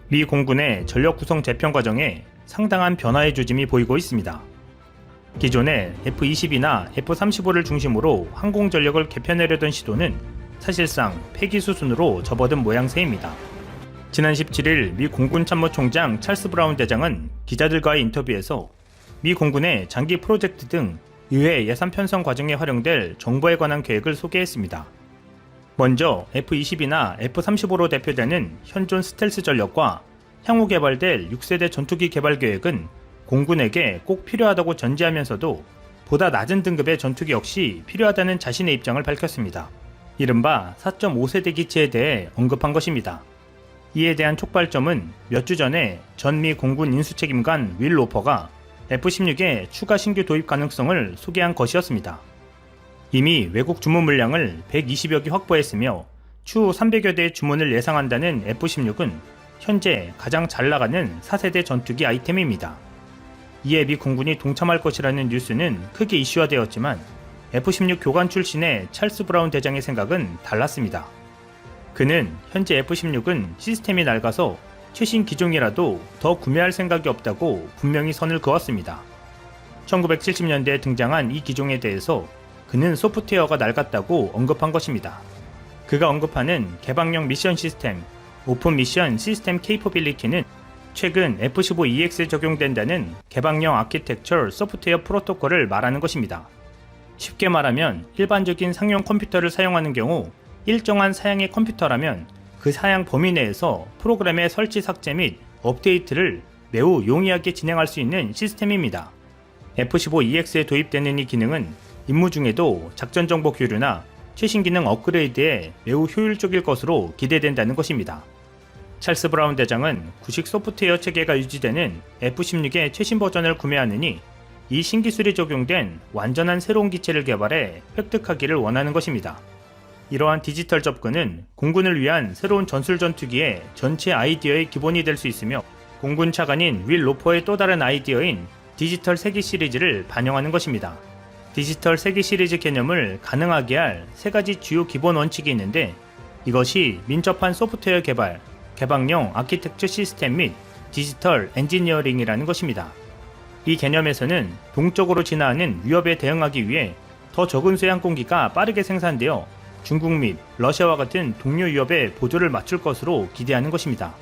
미 공군의 전력 구성 재편 과정에 상당한 변화의 조짐이 보이고 있습니다. 기존의 F-22나 F-35를 중심으로 항공 전력을 개편하려던 시도는 사실상 폐기 수순으로 접어든 모양새입니다. 지난 17일 미 공군 참모총장 찰스 브라운 대장은 기자들과의 인터뷰에서 미 공군의 장기 프로젝트 등 의회 예산 편성 과정에 활용될 정보에 관한 계획을 소개했습니다. 먼저 F-22나 F-35로 대표되는 현존 스텔스 전력과 향후 개발될 6세대 전투기 개발 계획은 공군에게 꼭 필요하다고 전제하면서도 보다 낮은 등급의 전투기 역시 필요하다는 자신의 입장을 밝혔습니다. 이른바 4.5세대 기체에 대해 언급한 것입니다. 이에 대한 촉발점은 몇 주 전에 전 미 공군 인수책임관 윌 로퍼가 F-16의 추가 신규 도입 가능성을 소개한 것이었습니다. 이미 외국 주문 물량을 120여 기 확보했으며 추후 300여 대의 주문을 예상한다는 F-16은 현재 가장 잘 나가는 4세대 전투기 아이템입니다. 이에 미 공군이 동참할 것이라는 뉴스는 크게 이슈화되었지만 F-16 교관 출신의 찰스 브라운 대장의 생각은 달랐습니다. 그는 현재 F-16은 시스템이 낡아서 최신 기종이라도 더 구매할 생각이 없다고 분명히 선을 그었습니다. 1970년대에 등장한 이 기종에 대해서 그는 소프트웨어가 낡았다고 언급한 것입니다. 그가 언급하는 개방형 미션 시스템, 오픈 미션 시스템 케이퍼빌리티는 최근 F-15EX에 적용된다는 개방형 아키텍처 소프트웨어 프로토콜을 말하는 것입니다. 쉽게 말하면 일반적인 상용 컴퓨터를 사용하는 경우 일정한 사양의 컴퓨터라면 그 사양 범위 내에서 프로그램의 설치 삭제 및 업데이트를 매우 용이하게 진행할 수 있는 시스템입니다. F-15EX에 도입되는 이 기능은 임무 중에도 작전 정보 교류나 최신 기능 업그레이드에 매우 효율적일 것으로 기대된다는 것입니다. 찰스 브라운 대장은 구식 소프트웨어 체계가 유지되는 F-16의 최신 버전을 구매하느니 이 신기술이 적용된 완전한 새로운 기체를 개발해 획득하기를 원하는 것입니다. 이러한 디지털 접근은 공군을 위한 새로운 전술 전투기의 전체 아이디어의 기본이 될 수 있으며 공군 차관인 윌 로퍼의 또 다른 아이디어인 디지털 세기 시리즈를 반영하는 것입니다. 디지털 세기 시리즈 개념을 가능하게 할 세 가지 주요 기본 원칙이 있는데 이것이 민첩한 소프트웨어 개발, 개방형 아키텍처 시스템 및 디지털 엔지니어링이라는 것입니다. 이 개념에서는 동적으로 진화하는 위협에 대응하기 위해 더 적은 수의 항공기가 빠르게 생산되어 중국 및 러시아와 같은 동료 위협에 보조를 맞출 것으로 기대하는 것입니다.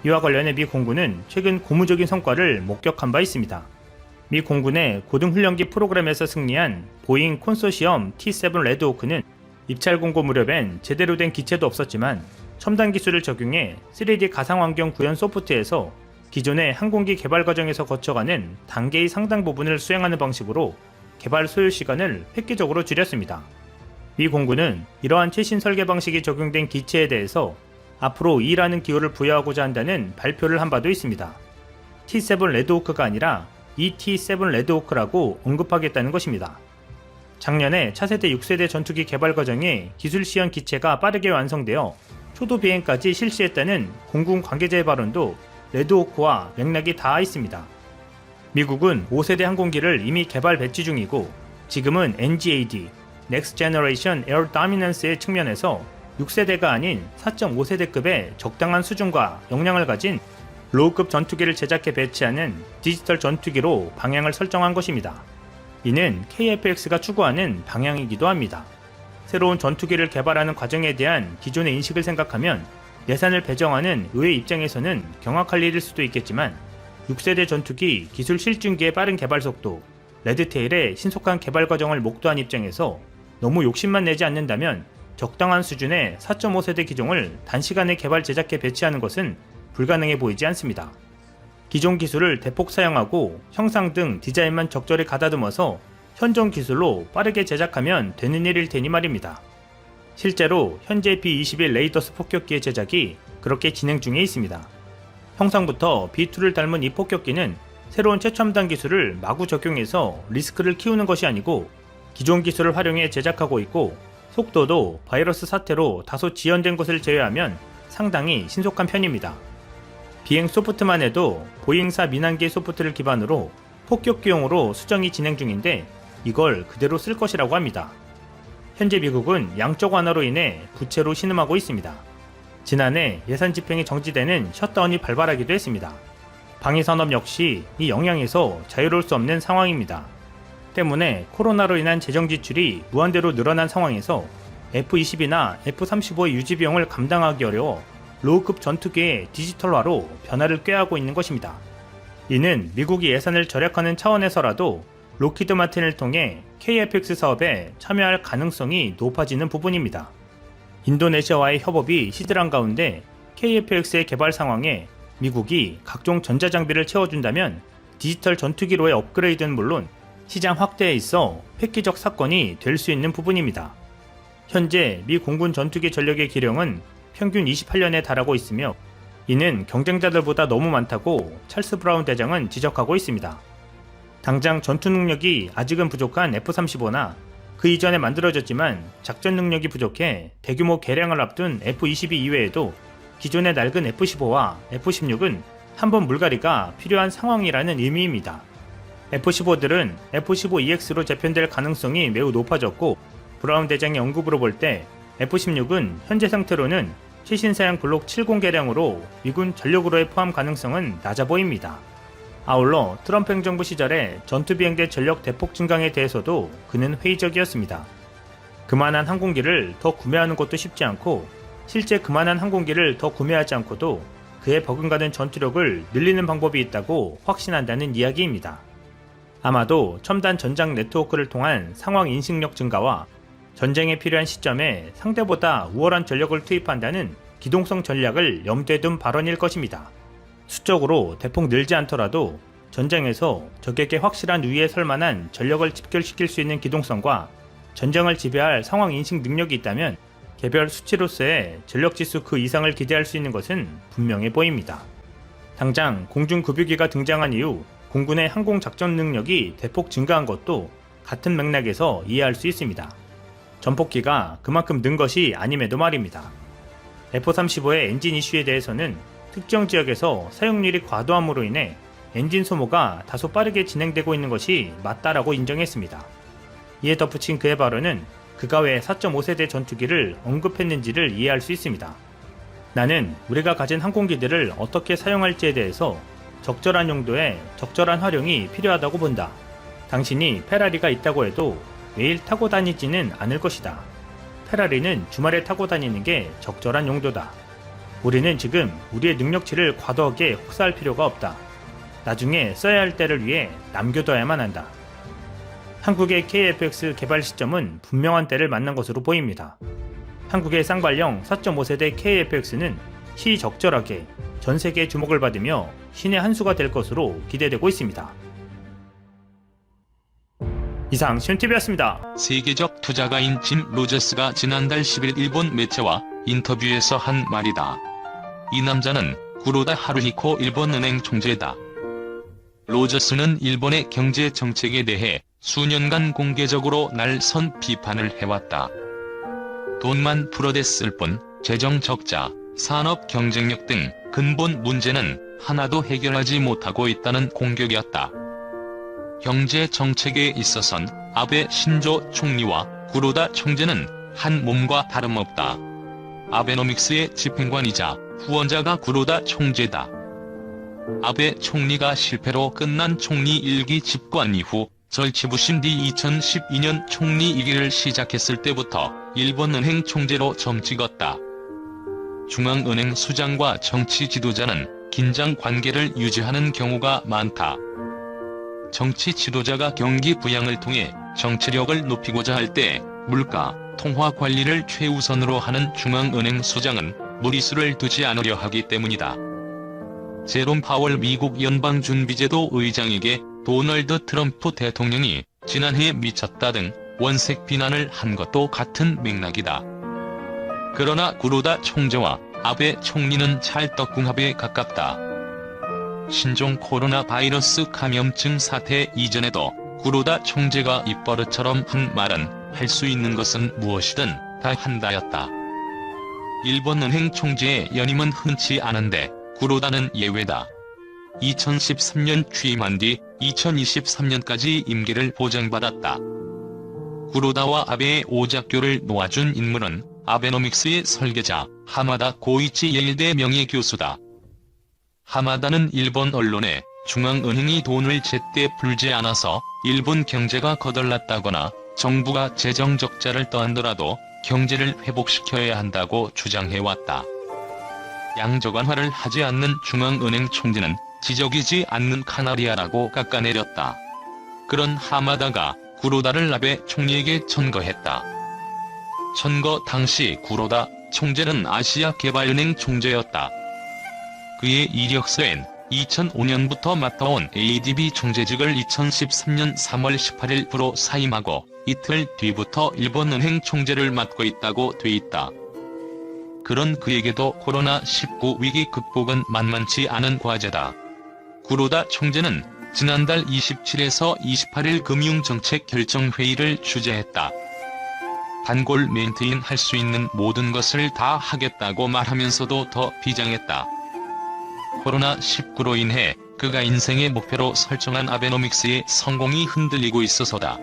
이와 관련해 미 공군은 최근 고무적인 성과를 목격한 바 있습니다. 미 공군의 고등훈련기 프로그램에서 승리한 보잉 콘소시엄 T-7 레드호크는 입찰 공고 무렵엔 제대로 된 기체도 없었지만 첨단 기술을 적용해 3D 가상환경 구현 소프트에서 기존의 항공기 개발 과정에서 거쳐가는 단계의 상당 부분을 수행하는 방식으로 개발 소요 시간을 획기적으로 줄였습니다. 미 공군은 이러한 최신 설계 방식이 적용된 기체에 대해서 앞으로 E라는 기호를 부여하고자 한다는 발표를 한 바도 있습니다. T-7 레드호크가 아니라 ET-7 레드호크라고 언급하겠다는 것입니다. 작년에 차세대 6세대 전투기 개발 과정에 기술 시연 기체가 빠르게 완성되어 초도 비행까지 실시했다는 공군 관계자의 발언도 레드호크와 맥락이 닿아 있습니다. 미국은 5세대 항공기를 이미 개발 배치 중이고 지금은 NGAD, Next Generation Air Dominance의 측면에서 6세대가 아닌 4.5세대급의 적당한 수준과 역량을 가진 로우급 전투기를 제작해 배치하는 디지털 전투기로 방향을 설정한 것입니다. 이는 KF-X가 추구하는 방향이기도 합니다. 새로운 전투기를 개발하는 과정에 대한 기존의 인식을 생각하면 예산을 배정하는 의회 입장에서는 경악할 일일 수도 있겠지만 6세대 전투기 기술 실증기의 빠른 개발 속도, 레드테일의 신속한 개발 과정을 목도한 입장에서 너무 욕심만 내지 않는다면 적당한 수준의 4.5세대 기종을 단시간에 개발 제작해 배치하는 것은 불가능해 보이지 않습니다. 기존 기술을 대폭 사용하고 형상 등 디자인만 적절히 가다듬어서 현존 기술로 빠르게 제작하면 되는 일일 테니 말입니다. 실제로 현재 B-21 레이더스 폭격기의 제작이 그렇게 진행 중에 있습니다. 형상부터 B-2를 닮은 이 폭격기는 새로운 최첨단 기술을 마구 적용해서 리스크를 키우는 것이 아니고 기존 기술을 활용해 제작하고 있고 속도도 바이러스 사태로 다소 지연된 것을 제외하면 상당히 신속한 편입니다. 비행 소프트만 해도 보잉사 민항기의 소프트를 기반으로 폭격기용으로 수정이 진행 중인데 이걸 그대로 쓸 것이라고 합니다. 현재 미국은 양적 완화로 인해 부채로 신음하고 있습니다. 지난해 예산 집행이 정지되는 셧다운이 발발하기도 했습니다. 방위산업 역시 이 영향에서 자유로울 수 없는 상황입니다. 때문에 코로나로 인한 재정 지출이 무한대로 늘어난 상황에서 F-22나 F-35의 유지 비용을 감당하기 어려워 로우급 전투기의 디지털화로 변화를 꾀하고 있는 것입니다. 이는 미국이 예산을 절약하는 차원에서라도 록히드 마틴을 통해 KF-X 사업에 참여할 가능성이 높아지는 부분입니다. 인도네시아와의 협업이 시들한 가운데 KF-X의 개발 상황에 미국이 각종 전자장비를 채워준다면 디지털 전투기로의 업그레이드는 물론 시장 확대에 있어 획기적 사건이 될 수 있는 부분입니다. 현재 미 공군 전투기 전력의 기령은 평균 28년에 달하고 있으며 이는 경쟁자들보다 너무 많다고 찰스 브라운 대장은 지적하고 있습니다. 당장 전투 능력이 아직은 부족한 F-35나 그 이전에 만들어졌지만 작전 능력이 부족해 대규모 개량을 앞둔 F-22 이외에도 기존의 낡은 F-15와 F-16은 한번 물갈이가 필요한 상황이라는 의미입니다. F-15들은 F-15EX로 재편될 가능성이 매우 높아졌고 브라운 대장의 언급으로 볼 때 F-16은 현재 상태로는 최신 사양 블록 70 개량으로 미군 전력으로의 포함 가능성은 낮아 보입니다. 아울러 트럼프 행정부 시절에 전투비행대 전력 대폭 증강에 대해서도 그는 회의적이었습니다. 그만한 항공기를 더 구매하는 것도 쉽지 않고 실제 그만한 항공기를 더 구매하지 않고도 그에 버금가는 전투력을 늘리는 방법이 있다고 확신한다는 이야기입니다. 아마도 첨단 전장 네트워크를 통한 상황 인식력 증가와 전쟁에 필요한 시점에 상대보다 우월한 전력을 투입한다는 기동성 전략을 염두에 둔 발언일 것입니다. 수적으로 대폭 늘지 않더라도 전장에서 적에게 확실한 우위에 설 만한 전력을 집결시킬 수 있는 기동성과 전쟁을 지배할 상황 인식 능력이 있다면 개별 수치로서의 전력지수 그 이상을 기대할 수 있는 것은 분명해 보입니다. 당장 공중급유기가 등장한 이후 공군의 항공작전 능력이 대폭 증가한 것도 같은 맥락에서 이해할 수 있습니다. 전폭기가 그만큼 는 것이 아님에도 말입니다. F-35의 엔진 이슈에 대해서는 특정 지역에서 사용률이 과도함으로 인해 엔진 소모가 다소 빠르게 진행되고 있는 것이 맞다라고 인정했습니다. 이에 덧붙인 그의 발언은 그가 왜 4.5세대 전투기를 언급했는지를 이해할 수 있습니다. 나는 우리가 가진 항공기들을 어떻게 사용할지에 대해서 적절한 용도에 적절한 활용이 필요하다고 본다. 당신이 페라리가 있다고 해도 매일 타고 다니지는 않을 것이다. 페라리는 주말에 타고 다니는 게 적절한 용도다. 우리는 지금 우리의 능력치를 과도하게 혹사할 필요가 없다. 나중에 써야 할 때를 위해 남겨둬야만 한다. 한국의 KF-X 개발 시점은 분명한 때를 만난 것으로 보입니다. 한국의 쌍발령 4.5세대 KF-X는 시적절하게 전 세계의 주목을 받으며 신의 한 수가 될 것으로 기대되고 있습니다. 이상 시온TV였습니다. 세계적 투자가인 짐 로저스가 지난달 10일 일본 매체와 인터뷰에서 한 말이다. 이 남자는 구로다 하루히코 일본은행 총재다. 로저스는 일본의 경제 정책에 대해 수년간 공개적으로 날선 비판을 해왔다. 돈만 풀어댔을 뿐 재정 적자, 산업 경쟁력 등 근본 문제는 하나도 해결하지 못하고 있다는 공격이었다. 경제 정책에 있어선 아베 신조 총리와 구로다 총재는 한 몸과 다름없다. 아베노믹스의 집행관이자 후원자가 구로다 총재다. 아베 총리가 실패로 끝난 총리 1기 집권 이후 절치부심 뒤 2012년 총리 2기를 시작했을 때부터 일본은행 총재로 점찍었다. 중앙은행 수장과 정치 지도자는 긴장 관계를 유지하는 경우가 많다. 정치 지도자가 경기 부양을 통해 정치력을 높이고자 할 때 물가, 통화 관리를 최우선으로 하는 중앙은행 수장은 무리수를 두지 않으려 하기 때문이다. 제롬 파월 미국 연방준비제도 의장에게 도널드 트럼프 대통령이 지난해 미쳤다 등 원색 비난을 한 것도 같은 맥락이다. 그러나 구로다 총재와 아베 총리는 찰떡궁합에 가깝다. 신종 코로나 바이러스 감염증 사태 이전에도 구로다 총재가 입버릇처럼 한 말은 할 수 있는 것은 무엇이든 다 한다였다. 일본은행 총재의 연임은 흔치 않은데 구로다는 예외다. 2013년 취임한 뒤 2023년까지 임기를 보장받았다. 구로다와 아베의 오작교를 놓아준 인물은 아베노믹스의 설계자 하마다 고이치 예일대 명예교수다. 하마다는 일본 언론에 중앙은행이 돈을 제때 풀지 않아서 일본 경제가 거덜났다거나 정부가 재정 적자를 떠안더라도 경제를 회복시켜야 한다고 주장해왔다. 양적 완화를 하지 않는 중앙은행 총재는 지적이지 않는 카나리아라고 깎아내렸다. 그런 하마다가 구로다를 아베 총리에게 천거했다. 천거 당시 구로다 총재는 아시아개발은행 총재였다. 그의 이력서엔 2005년부터 맡아온 ADB 총재직을 2013년 3월 18일부로 사임하고 이틀 뒤부터 일본은행 총재를 맡고 있다고 돼 있다. 그런 그에게도 코로나19 위기 극복은 만만치 않은 과제다. 구로다 총재는 지난달 27에서 28일 금융정책결정회의를 주재했다. 단골 멘트인 할 수 있는 모든 것을 다 하겠다고 말하면서도 더 비장했다. 코로나19로 인해 그가 인생의 목표로 설정한 아베노믹스의 성공이 흔들리고 있어서다.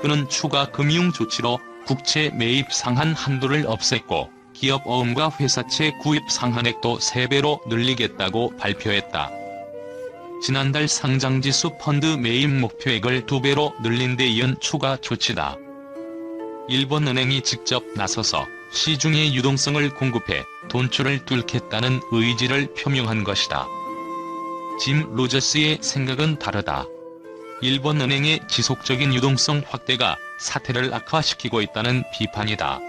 그는 추가 금융 조치로 국채 매입 상한 한도를 없앴고 기업 어음과 회사채 구입 상한액도 3배로 늘리겠다고 발표했다. 지난달 상장지수 펀드 매입 목표액을 2배로 늘린 데 이은 추가 조치다. 일본은행이 직접 나서서 시중의 유동성을 공급해 돈줄을 뚫겠다는 의지를 표명한 것이다. 짐 로저스의 생각은 다르다. 일본은행의 지속적인 유동성 확대가 사태를 악화시키고 있다는 비판이다.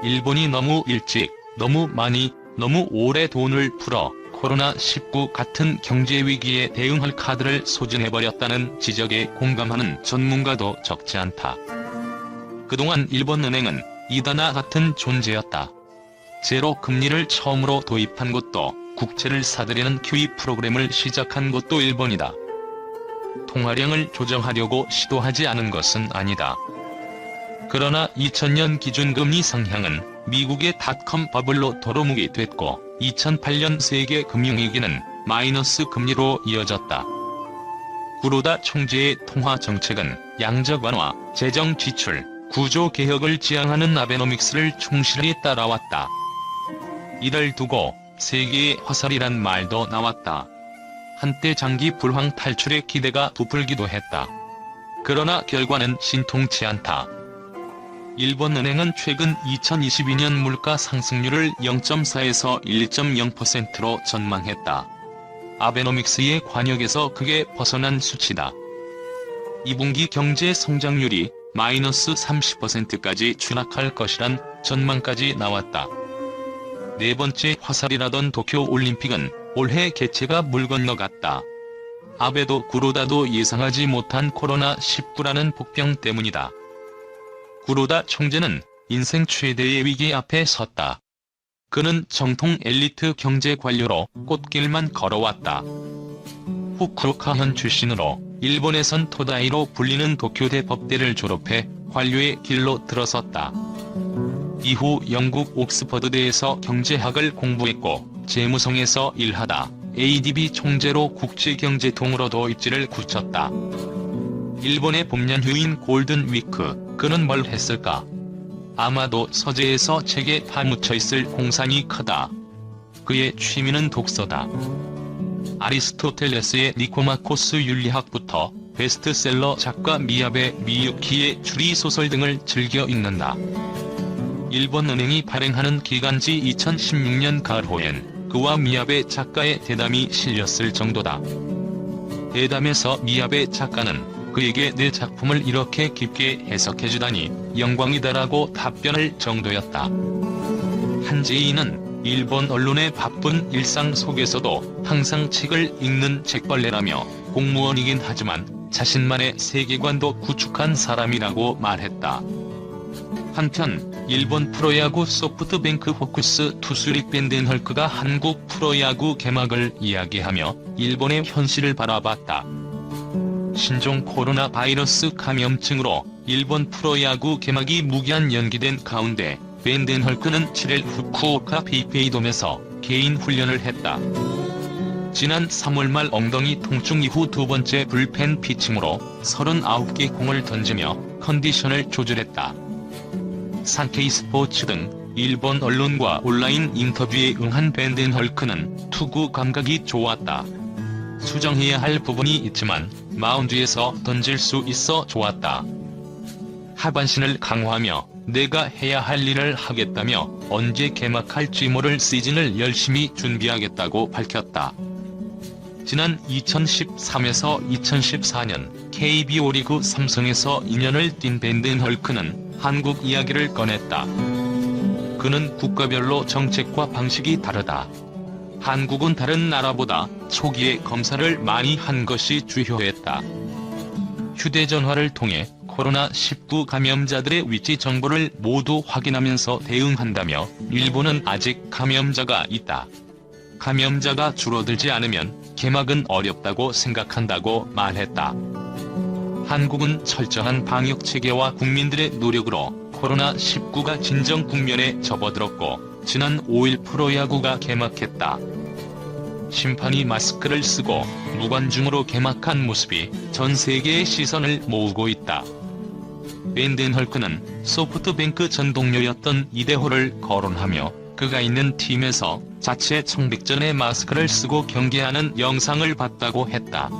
일본이 너무 일찍, 너무 많이, 너무 오래 돈을 풀어 코로나19 같은 경제위기에 대응할 카드를 소진해버렸다는 지적에 공감하는 전문가도 적지 않다. 그동안 일본은행은 이다나 같은 존재였다. 제로 금리를 처음으로 도입한 곳도, 국채를 사들이는 QE 프로그램을 시작한 곳도 일본이다. 통화량을 조정하려고 시도하지 않은 것은 아니다. 그러나 2000년 기준금리 상향은 미국의 닷컴 버블로 도루묵이 됐고 2008년 세계 금융위기는 마이너스 금리로 이어졌다. 구로다 총재의 통화 정책은 양적 완화, 재정 지출, 구조 개혁을 지향하는 아베노믹스를 충실히 따라왔다. 이를 두고 세계의 화살이란 말도 나왔다. 한때 장기 불황 탈출의 기대가 부풀기도 했다. 그러나 결과는 신통치 않다. 일본은행은 최근 2022년 물가 상승률을 0.4에서 1.0%로 전망했다. 아베노믹스의 관역에서 크게 벗어난 수치다. 2분기 경제 성장률이 마이너스 30%까지 추락할 것이란 전망까지 나왔다. 네 번째 화살이라던 도쿄올림픽은 올해 개최가 물 건너갔다. 아베도 구로다도 예상하지 못한 코로나19라는 복병 때문이다. 구로다 총재는 인생 최대의 위기 앞에 섰다. 그는 정통 엘리트 경제 관료로 꽃길만 걸어왔다. 후쿠오카현 출신으로 일본에선 토다이로 불리는 도쿄대 법대를 졸업해 관료의 길로 들어섰다. 이후 영국 옥스퍼드대에서 경제학을 공부했고 재무성에서 일하다 ADB 총재로 국제경제통으로도 입지를 굳혔다. 일본의 봄연휴인 골든위크, 그는 뭘 했을까? 아마도 서재에서 책에 파묻혀있을 공산이 크다. 그의 취미는 독서다. 아리스토텔레스의 니코마코스 윤리학부터 베스트셀러 작가 미야베 미유키의 추리소설 등을 즐겨 읽는다. 일본은행이 발행하는 기간지 2016년 가을호엔 그와 미야베 작가의 대담이 실렸을 정도다. 대담에서 미야베 작가는 그에게 내 작품을 이렇게 깊게 해석해주다니 영광이다라고 답변할 정도였다. 한재희는 일본 언론의 바쁜 일상 속에서도 항상 책을 읽는 책벌레라며 공무원이긴 하지만 자신만의 세계관도 구축한 사람이라고 말했다. 한편 일본 프로야구 소프트뱅크 호크스 투수 릭 밴덴헐크가 한국 프로야구 개막을 이야기하며 일본의 현실을 바라봤다. 신종 코로나 바이러스 감염증으로 일본 프로야구 개막이 무기한 연기된 가운데 밴덴헐크는 7일 후쿠오카 페이페이돔에서 개인 훈련을 했다. 지난 3월 말 엉덩이 통증 이후 두 번째 불펜 피칭으로 39개 공을 던지며 컨디션을 조절했다. 산케이 스포츠 등 일본 언론과 온라인 인터뷰에 응한 벤덴헐크는 투구 감각이 좋았다. 수정해야 할 부분이 있지만 마운드에서 던질 수 있어 좋았다. 하반신을 강화하며 내가 해야 할 일을 하겠다며 언제 개막할지 모를 시즌을 열심히 준비하겠다고 밝혔다. 지난 2013에서 2014년 KBO 리그 삼성에서 2년을 뛴 벤덴헐크는 한국 이야기를 꺼냈다. 그는 국가별로 정책과 방식이 다르다. 한국은 다른 나라보다 초기에 검사를 많이 한 것이 주요했다. 휴대전화를 통해 코로나19 감염자들의 위치 정보를 모두 확인하면서 대응한다며 일본은 아직 감염자가 있다. 감염자가 줄어들지 않으면 개막은 어렵다고 생각한다고 말했다. 한국은 철저한 방역 체계와 국민들의 노력으로 코로나19가 진정 국면에 접어들었고 지난 5일 프로야구가 개막했다. 심판이 마스크를 쓰고 무관중으로 개막한 모습이 전 세계의 시선을 모으고 있다. 벤덴헐크는 소프트뱅크 전 동료였던 이대호를 거론하며 그가 있는 팀에서 자체 청백전에 마스크를 쓰고 경기하는 영상을 봤다고 했다.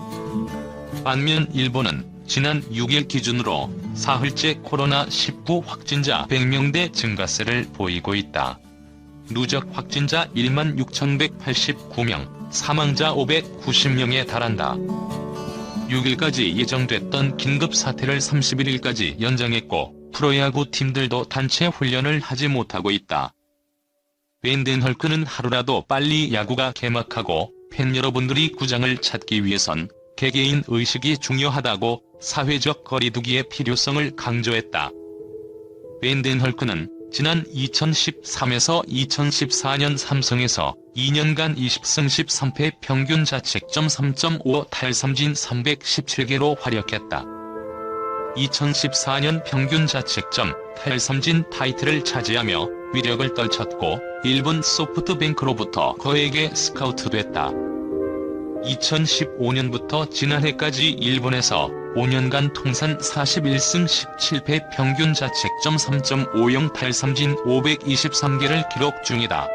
반면 일본은 지난 6일 기준으로 사흘째 코로나19 확진자 100명대 증가세를 보이고 있다. 누적 확진자 16,189명, 사망자 590명에 달한다. 6일까지 예정됐던 긴급사태를 31일까지 연장했고 프로야구 팀들도 단체 훈련을 하지 못하고 있다. 벤덴헐크는 하루라도 빨리 야구가 개막하고 팬 여러분들이 구장을 찾기 위해선 개개인 의식이 중요하다고 사회적 거리두기의 필요성을 강조했다. 벤덴헐크는 지난 2013에서 2014년 삼성에서 2년간 20승 13패 평균 자책점 3.5 탈삼진 317개로 활약했다. 2014년 평균 자책점, 탈삼진 타이틀을 차지하며 위력을 떨쳤고 일본 소프트뱅크로부터 그에게 스카우트됐다. 2015년부터 지난해까지 일본에서 5년간 통산 41승 17패 평균 자책점 3.50 탈삼진 523개를 기록 중이다.